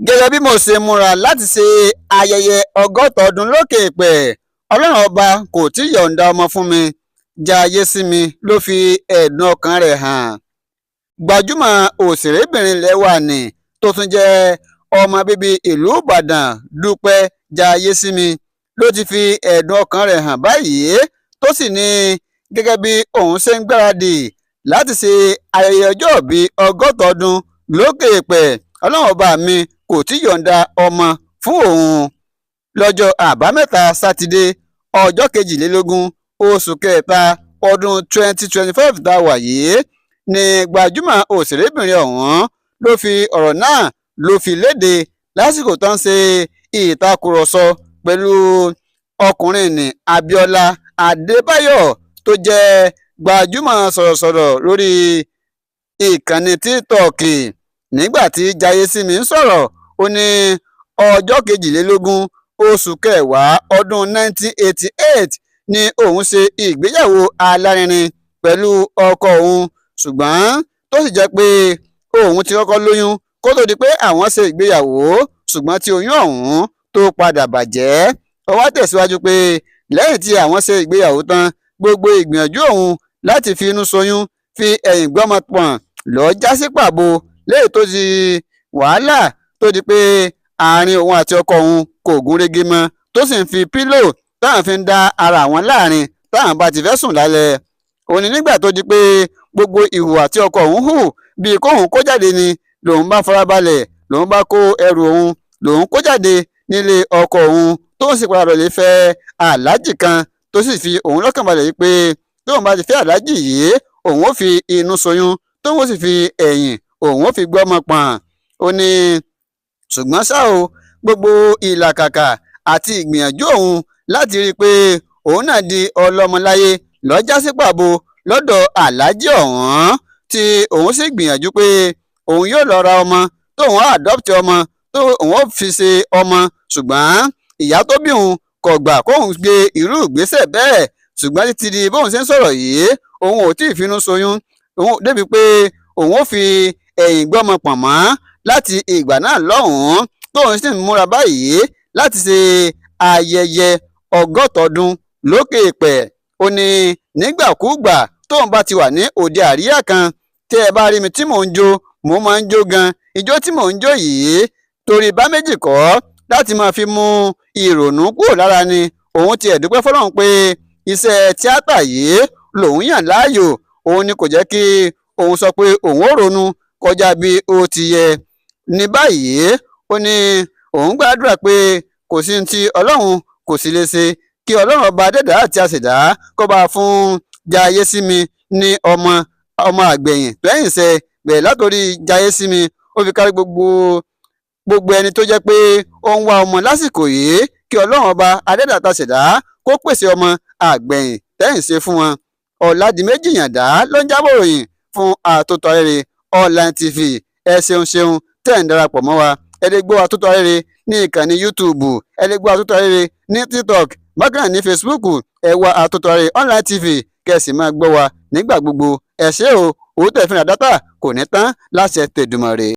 gẹ́gẹ́ bí mo ṣe múra láti ṣe ayẹyẹ ọgọ́ta ọdún lókè èèpẹ̀ ọlọ́run ọba kò tí ì yọ̀ǹda ọmọ fún mi. Jayé sí mi ló fi ẹ̀dùn ọkàn rẹ̀ hàn. Gbajúmọ̀ òṣèrébìnrin ilẹ̀ wa nì tó tún jẹ́ ọmọ bíbí ìlú Ìbàdàn Dúpẹ́ Jayésími ló ti fi ẹ̀dùn ọkàn rẹ̀ hàn báyìí tó sì ní gẹ́gẹ́ bí òun ṣe ń gbáradì láti ṣe ayẹyẹ ọjọ́òbí ọgọ́ta ọdún lókè èèpẹ̀ ọlọ́run ọba mi kò tí ì yọ̀ǹda ọmọ fún òun. Lọ́jọ́ àbámẹ́ta sátidé ọjọ́ 22 oṣù kẹta ọdún 2025 tá a wà yìí ni gbajúmọ̀ òṣèrébìnrin ọ̀hún ló fi ọ̀rọ̀ náà ló fi léde lásìkò tó ń ṣe ìtàkùrọ̀sọ pẹ̀lú ọkùnrin ní Abíọ́lá Adébáyọ̀ tó jẹ́ gbajúmọ̀ sọ̀rọ̀sọ̀rọ̀ lórí ìkànnì TikTok. Nígbà tí Jayésími ń sọ̀rọ̀ ó ní ọjọ́ 22 oṣù kẹwàá ọdún 1988 ni òun ṣe ìgbéyàwó alárinrin pẹ̀lú ọkọ òun, ṣùgbọ́n tó sì jẹ́ pé òun ti kọ́kọ́ lóyún kó tó di pé àwọn ṣe ìgbéyàwó, ṣùgbọ́n tí oyún ọ̀hún tó padà bàjẹ́. Ó wá tẹ̀síwájú pé lẹ́yìn tí àwọn ṣe ìgbéyàwó tán gbogbo ìgbìyànjú òun láti fi inú ṣoyún fi ẹ̀yìn gbọ́mọ pọ̀n lọ já sí pàbó léyìí tó di wàhálà tó di pé àárín òun àti ọkọ òun kò gún régé mọ́ tó sì ń fi pílò táwọn fi ń dá ara àwọn láàrin táwọn bá ti fẹ́ sùn lálẹ́. Òní nígbà tó di pé gbogbo ìhùwà tí ọkọ òun hù bíi kóun kó jáde ni lòun bá farabalẹ̀ lòun bá kó ẹrù òun lòun kó jáde nílé ọkọ òun tó ń sì padà lọ lè fẹ́ aláàjì kan tó sì fi òun lọ́kàn balẹ̀ yìí pé tóun bá ti fẹ́ aláàjì yìí òun ó fi inú ṣoyún tóun ó sì fi ẹ̀yìn òun ó fi gbọ́mọ pọ̀n. Ó ní ṣùgbọ́n ṣá o gbogbo ìlàkàkà àti ìgbìyànjú òun láti rí i pé òun náà di ọlọ́mọláyé lọ́jà sí pàbó lọ́dọ̀ aláàjì ọ̀hún tí òun sì gbìyànjú pé òun yóò lọ ra ọmọ tóun á adopt ọmọ tó òun ó fi ṣe ọmọ, ṣùgbọ́n ìyá tó bí òun kò gbà kóun gbé irú ìgbésẹ̀ bẹ́ẹ̀. Ṣùgbọ́n títí di bóun ṣe ń sọ̀rọ̀ yìí òun ò tí ì finú ṣoyún òun débi pé òun ó fi ẹ̀yìn gbọ́mọ pọ̀n mọ́ láti ìgbà náà lọ́hùn-ún tóun sì ń múra báyìí láti ṣe ayẹyẹ ọgọ́ta ọdún lókè èèpẹ̀. Ó ní nígbàkúùgbà tóun bá ti wà ní òde àríyá kan tí ẹ bá rí mi tí mò ń jó mo máa ń jó gan. Ijó tí mò ń jó yìí torí bá méjì kọ́ láti máa fi mú ìrònú kúrò lára ni. Òun ti ẹ̀dúpẹ́ fọlọ́run pé iṣẹ́ tíátà yìí lòun yàn láàyò, òun ni kò jẹ́ kí òun sọ pé òun ò ronú kọjá bí ó ti yẹ. Ní báyìí ó ní òun gbàdúrà pé kò sí ní ti ọlọ́run kò sì lè ṣe kí ọlọ́run ọba adẹ́dàá àti àṣẹ̀dá kó bá fún Jayésími ní ọmọ àgbẹ̀yìn lẹ́yìnṣẹ́ bẹ̀rẹ̀ látòrí Jayésími ó fi kárí gbogbo ẹni tó jẹ́ pé ó ń wá ọmọ lásìkò yìí kí ọlọ́run ọba adẹ́dàá àti àṣẹ̀dá kó pèsè ọmọ àgbẹ̀yìn lẹ́yìnṣẹ́ fún wọn. Ọ̀làdìmẹ́jì Yàndá ló ń jábọ̀ ròyìn fún Àtótó Arére Online TV. Ẹ ṣeun tẹ́ ń darapọ̀ mọ́ wa. Ẹ lè gbọ́ Àtótó Arére ní ìkànnì YouTube, ẹ lè gbọ́ Àtótó Arére ní TikTok, bákan náà ní Facebook. Ẹ wá Àtótó Arére Online TV kẹ́sì máa gbọ́ wa nígbà gbogbo. Ẹ ṣé o, òótọ́ ìfìnà dátà kò ní tán láṣẹ tèdùmàrè.